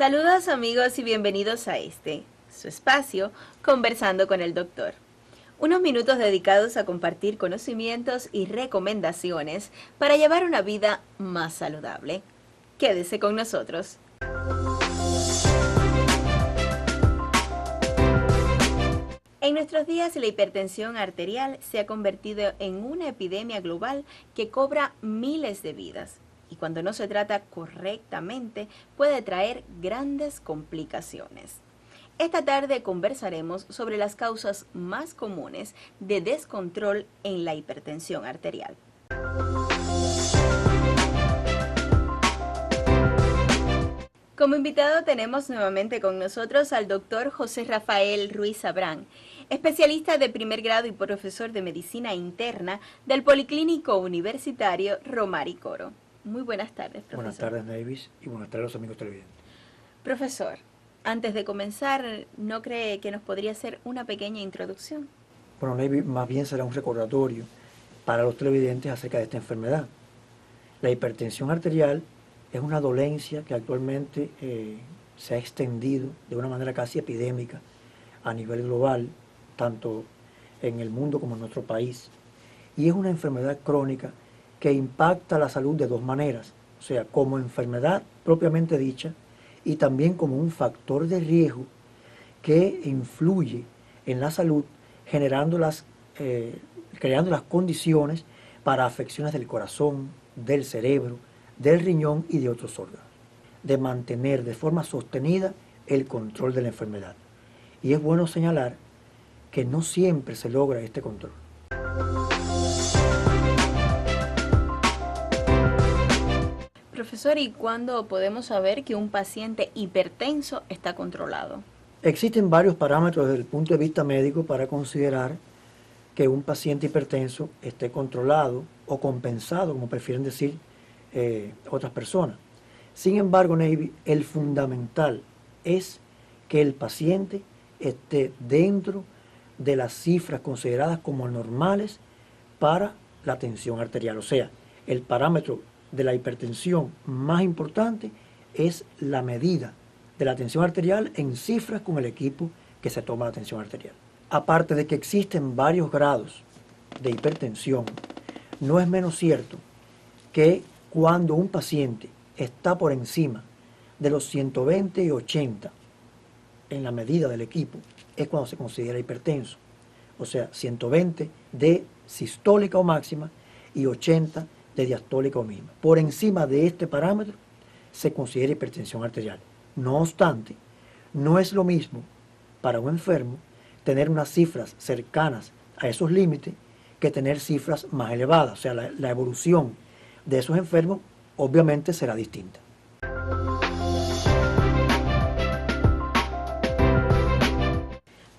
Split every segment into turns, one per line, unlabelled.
Saludos amigos y bienvenidos a su espacio, Conversando con el Doctor. Unos minutos dedicados a compartir conocimientos y recomendaciones para llevar una vida más saludable. Quédese con nosotros. En nuestros días la hipertensión arterial se ha convertido en una epidemia global que cobra miles de vidas y cuando no se trata correctamente puede traer grandes complicaciones. Esta tarde conversaremos sobre las causas más comunes de descontrol en la hipertensión arterial. Como invitado tenemos nuevamente con nosotros al doctor José Rafael Ruiz Abrán, especialista de primer grado y profesor de medicina interna del Policlínico Universitario Romari Coro. Muy buenas tardes, profesor.
Buenas tardes, Nevis, y buenas tardes a los amigos televidentes.
Profesor, antes de comenzar, ¿no cree que nos podría hacer una pequeña introducción?
Bueno, Nevis, más bien será un recordatorio para los televidentes acerca de esta enfermedad. La hipertensión arterial es una dolencia que actualmente se ha extendido de una manera casi epidémica a nivel global, tanto en el mundo como en nuestro país. Y es una enfermedad crónica que impacta la salud de dos maneras, o sea, como enfermedad propiamente dicha y también como un factor de riesgo que influye en la salud, creando las condiciones para afecciones del corazón, del cerebro, del riñón y de otros órganos, de mantener de forma sostenida el control de la enfermedad. Y es bueno señalar que no siempre se logra este control.
Profesor, ¿y cuándo podemos saber que un paciente hipertenso está controlado?
Existen varios parámetros desde el punto de vista médico para considerar que un paciente hipertenso esté controlado o compensado, como prefieren decir otras personas. Sin embargo, Navy, el fundamental es que el paciente esté dentro de las cifras consideradas como normales para la tensión arterial. O sea, el parámetro de la hipertensión más importante es la medida de la tensión arterial en cifras con el equipo que se toma la tensión arterial. Aparte de que existen varios grados de hipertensión, no es menos cierto que cuando un paciente está por encima de los 120 y 80 en la medida del equipo, es cuando se considera hipertenso. O sea, 120 de sistólica o máxima y 80 de diastólica o mínima. Por encima de este parámetro se considera hipertensión arterial. No obstante, no es lo mismo para un enfermo tener unas cifras cercanas a esos límites que tener cifras más elevadas. O sea, la evolución de esos enfermos obviamente será distinta.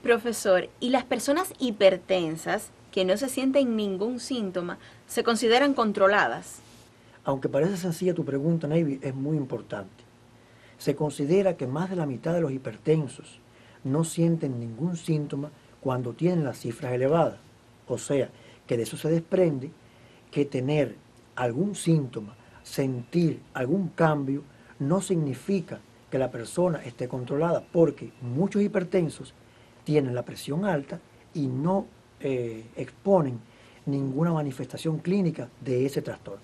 Profesor, ¿y las personas hipertensas que no se sienten ningún síntoma se consideran controladas?
Aunque parece sencilla tu pregunta, Navy, es muy importante. Se considera que más de la mitad de los hipertensos no sienten ningún síntoma cuando tienen las cifras elevadas. O sea, que de eso se desprende que tener algún síntoma, sentir algún cambio, no significa que la persona esté controlada, porque muchos hipertensos tienen la presión alta y no exponen ninguna manifestación clínica de ese trastorno.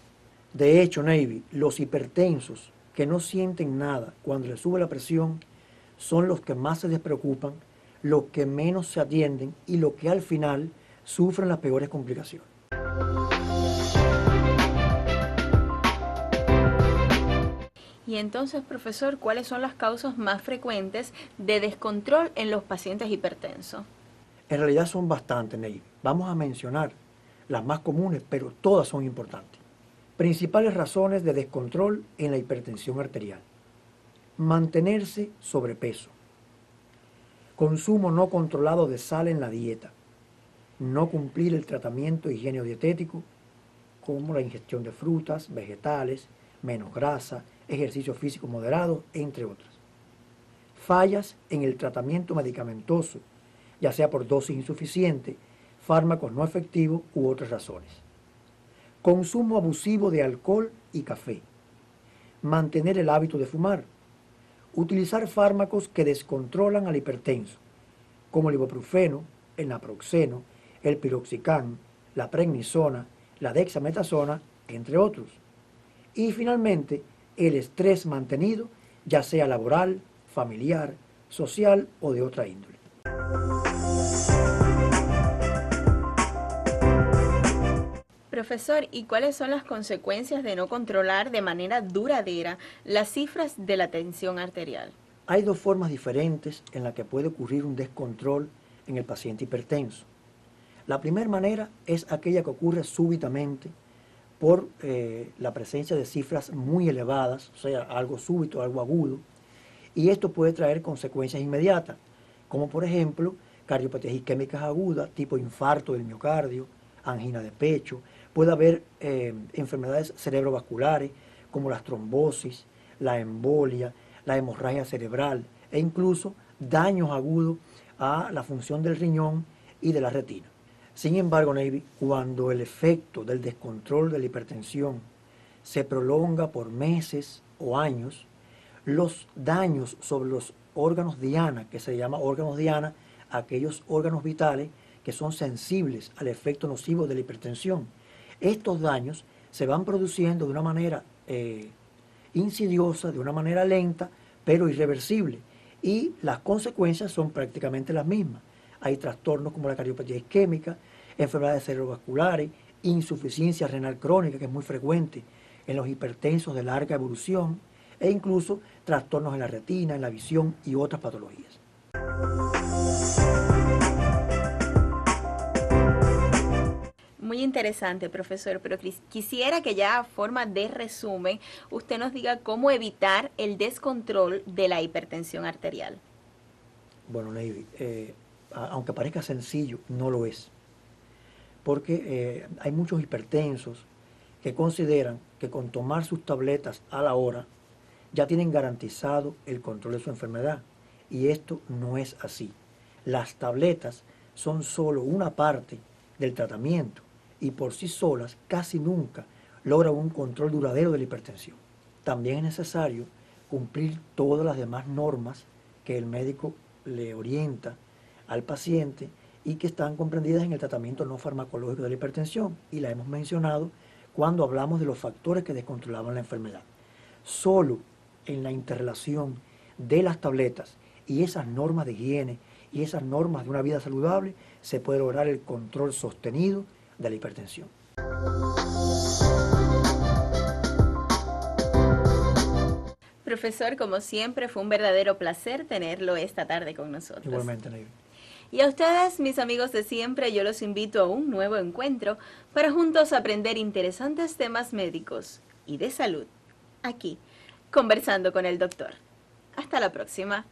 De hecho, Navy, los hipertensos que no sienten nada cuando les sube la presión son los que más se despreocupan, los que menos se atienden y los que al final sufren las peores complicaciones.
Y entonces, profesor, ¿cuáles son las causas más frecuentes de descontrol en los pacientes hipertensos?
En realidad son bastantes, Navy. Vamos a mencionar las más comunes, pero todas son importantes. Principales razones de descontrol en la hipertensión arterial. Mantenerse sobrepeso. Consumo no controlado de sal en la dieta. No cumplir el tratamiento higieno-dietético, como la ingestión de frutas, vegetales, menos grasa, ejercicio físico moderado, entre otras. Fallas en el tratamiento medicamentoso, ya sea por dosis insuficiente, fármacos no efectivos u otras razones. Consumo abusivo de alcohol y café. Mantener el hábito de fumar. Utilizar fármacos que descontrolan al hipertenso, como el ibuprofeno, el naproxeno, el piroxicam, la prednisona, la dexametasona, entre otros. Y finalmente, el estrés mantenido, ya sea laboral, familiar, social o de otra índole.
Profesor, ¿y cuáles son las consecuencias de no controlar de manera duradera las cifras de la tensión arterial?
Hay dos formas diferentes en las que puede ocurrir un descontrol en el paciente hipertenso. La primera manera es aquella que ocurre súbitamente por la presencia de cifras muy elevadas, o sea, algo súbito, algo agudo, y esto puede traer consecuencias inmediatas, como por ejemplo cardiopatías isquémicas agudas, tipo infarto del miocardio, angina de pecho, puede haber enfermedades cerebrovasculares como las trombosis, la embolia, la hemorragia cerebral e incluso daños agudos a la función del riñón y de la retina. Sin embargo, Navy, cuando el efecto del descontrol de la hipertensión se prolonga por meses o años, los daños sobre los órganos diana, que se llama órganos diana, aquellos órganos vitales que son sensibles al efecto nocivo de la hipertensión, estos daños se van produciendo de una manera insidiosa, de una manera lenta, pero irreversible. Y las consecuencias son prácticamente las mismas. Hay trastornos como la cardiopatía isquémica, enfermedades cerebrovasculares, insuficiencia renal crónica, que es muy frecuente en los hipertensos de larga evolución, e incluso trastornos en la retina, en la visión y otras patologías.
Muy interesante, profesor, pero quisiera que ya a forma de resumen usted nos diga cómo evitar el descontrol de la hipertensión arterial.
Bueno, Navy, aunque parezca sencillo, no lo es. Porque hay muchos hipertensos que consideran que con tomar sus tabletas a la hora ya tienen garantizado el control de su enfermedad. Y esto no es así. Las tabletas son solo una parte del tratamiento y por sí solas casi nunca logran un control duradero de la hipertensión. También es necesario cumplir todas las demás normas que el médico le orienta al paciente y que están comprendidas en el tratamiento no farmacológico de la hipertensión, y la hemos mencionado cuando hablamos de los factores que descontrolaban la enfermedad. Solo en la interrelación de las tabletas y esas normas de higiene y esas normas de una vida saludable se puede lograr el control sostenido de la hipertensión.
Profesor, como siempre, fue un verdadero placer tenerlo esta tarde con nosotros.
Igualmente, Navy.
Y a ustedes, mis amigos de siempre, yo los invito a un nuevo encuentro para juntos aprender interesantes temas médicos y de salud, aquí, conversando con el doctor. Hasta la próxima.